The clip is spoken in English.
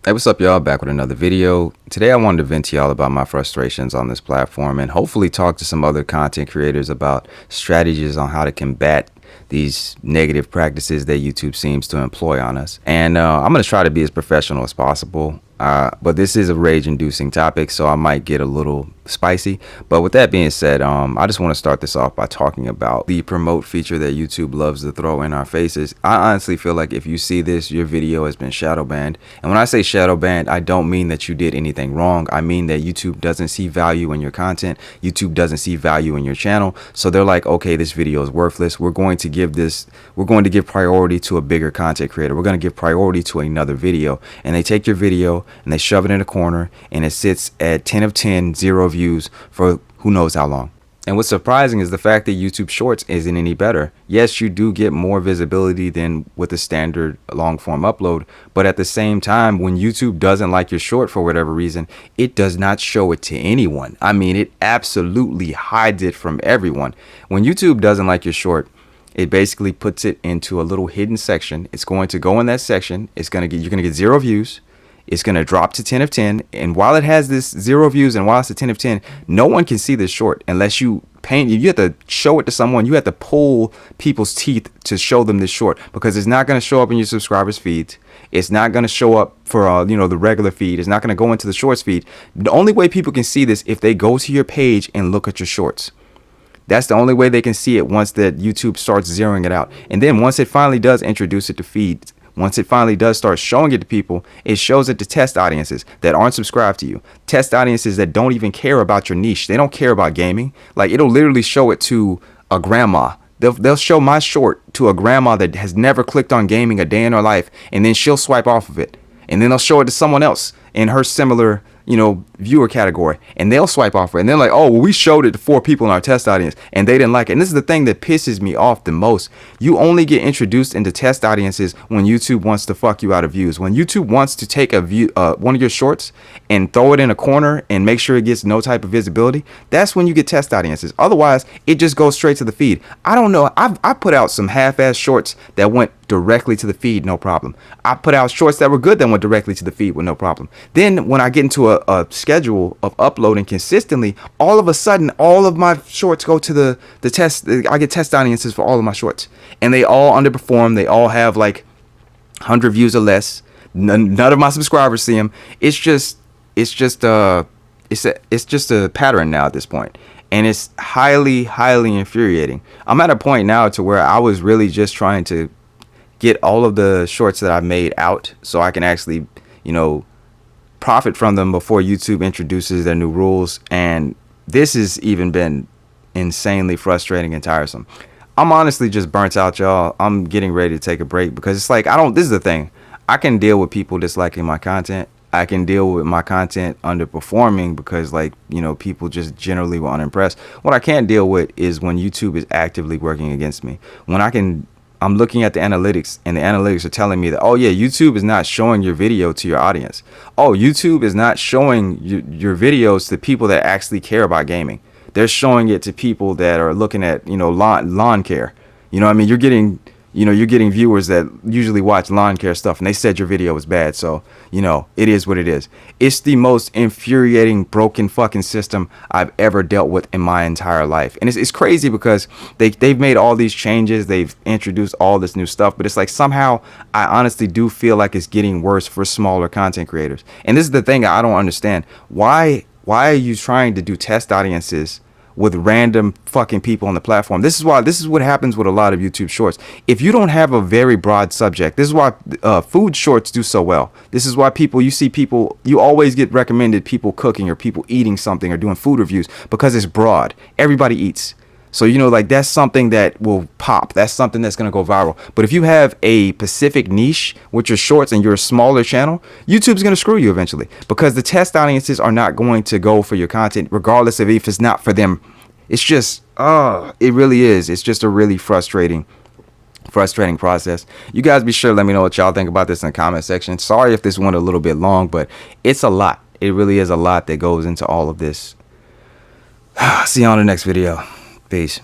Hey, what's up, y'all? Back with another video. Today I wanted to vent to y'all about my frustrations on this platform and hopefully talk to some other content creators about strategies on how to combat these negative practices that YouTube seems to employ on us. And I'm going to try to be as professional as possible. But this is a rage-inducing topic, so I might get a little spicy. But with that being said, I just want to start this off by talking about the promote feature that YouTube loves to throw in our faces. I honestly feel like if you see this, your video has been shadow banned. And when I say shadow banned, I don't mean that you did anything wrong. I mean that YouTube doesn't see value in your content. YouTube doesn't see value in your channel. So they're like, okay, this video is worthless. We're going to give priority to a bigger content creator. We're going to give priority to another video. And they take your video and they shove it in a corner and it sits at 10 of 10, 0 views for who knows how long. And what's surprising is the fact that YouTube Shorts isn't any better. Yes, you do get more visibility than with a standard long form upload, but at the same time, when YouTube doesn't like your short for whatever reason, it does not show it to anyone. I mean, it absolutely hides it from everyone. When YouTube doesn't like your short, it basically puts it into a little hidden section. It's going to go in that section. You're going to get 0 views. It's going to drop to 10 of 10. And while it has this 0 views and while it's a 10 of 10, no one can see this short unless you have to show it to someone. You have to pull people's teeth to show them this short because it's not going to show up in your subscribers feeds. It's not going to show up for, the regular feed. It's not going to go into the shorts feed. The only way people can see this if they go to your page and look at your shorts. That's the only way they can see it once that YouTube starts zeroing it out. And then once it finally does introduce it to feeds, once it finally does start showing it to people, it shows it to test audiences that aren't subscribed to you. Test audiences that don't even care about your niche. They don't care about gaming. Like, it'll literally show it to a grandma. They'll show my short to a grandma that has never clicked on gaming a day in her life, and then she'll swipe off of it. And then they'll show it to someone else in her similar viewer category, and they'll swipe off it, and they're like, oh well, we showed it to 4 people in our test audience and they didn't like it. And this is the thing that pisses me off the most. You only get introduced into test audiences when YouTube wants to fuck you out of views. When YouTube wants to take a view, one of your shorts and throw it in a corner and make sure it gets no type of visibility, that's when you get test audiences. Otherwise, it just goes straight to the feed. I don't know, I put out some half-ass shorts that went directly to the feed, no problem. I put out shorts that were good that went directly to the feed with no problem. Then when I get into a schedule of uploading consistently, all of a sudden all of my shorts go to the test. I get test audiences for all of my shorts, and they all underperform. They all have like 100 views or less. None of my subscribers see them. It's just a pattern now at this point. And it's highly infuriating. I'm at a point now to where I was really just trying to get all of the shorts that I've made out so I can actually, profit from them before YouTube introduces their new rules. And this has even been insanely frustrating and tiresome. I'm honestly just burnt out, y'all. I'm getting ready to take a break because it's like, this is the thing. I can deal with people disliking my content. I can deal with my content underperforming because people just generally were unimpressed. What I can't deal with is when YouTube is actively working against me. When I'm looking at the analytics and the analytics are telling me that, oh yeah, YouTube is not showing your video to your audience. Oh, YouTube is not showing your videos to people that actually care about gaming. They're showing it to people that are looking at, lawn care. You're getting viewers that usually watch lawn care stuff, and they said your video was bad. So, it is what it is. It's the most infuriating, broken fucking system I've ever dealt with in my entire life. And it's crazy because they've made all these changes. They've introduced all this new stuff, but it's like somehow I honestly do feel like it's getting worse for smaller content creators. And this is the thing I don't understand. Why are you trying to do test audiences with random fucking people on the platform? This is what happens with a lot of YouTube shorts. If you don't have a very broad subject, this is why food shorts do so well. This is why you always get recommended people cooking or people eating something or doing food reviews because it's broad. Everybody eats. So, that's something that will pop. That's something that's going to go viral. But if you have a specific niche with your shorts and you're a smaller channel, YouTube's going to screw you eventually because the test audiences are not going to go for your content regardless of if it's not for them. It's just, it really is. It's just a really frustrating process. You guys be sure to let me know what y'all think about this in the comment section. Sorry if this went a little bit long, but it's a lot. It really is a lot that goes into all of this. See you on the next video. Peace.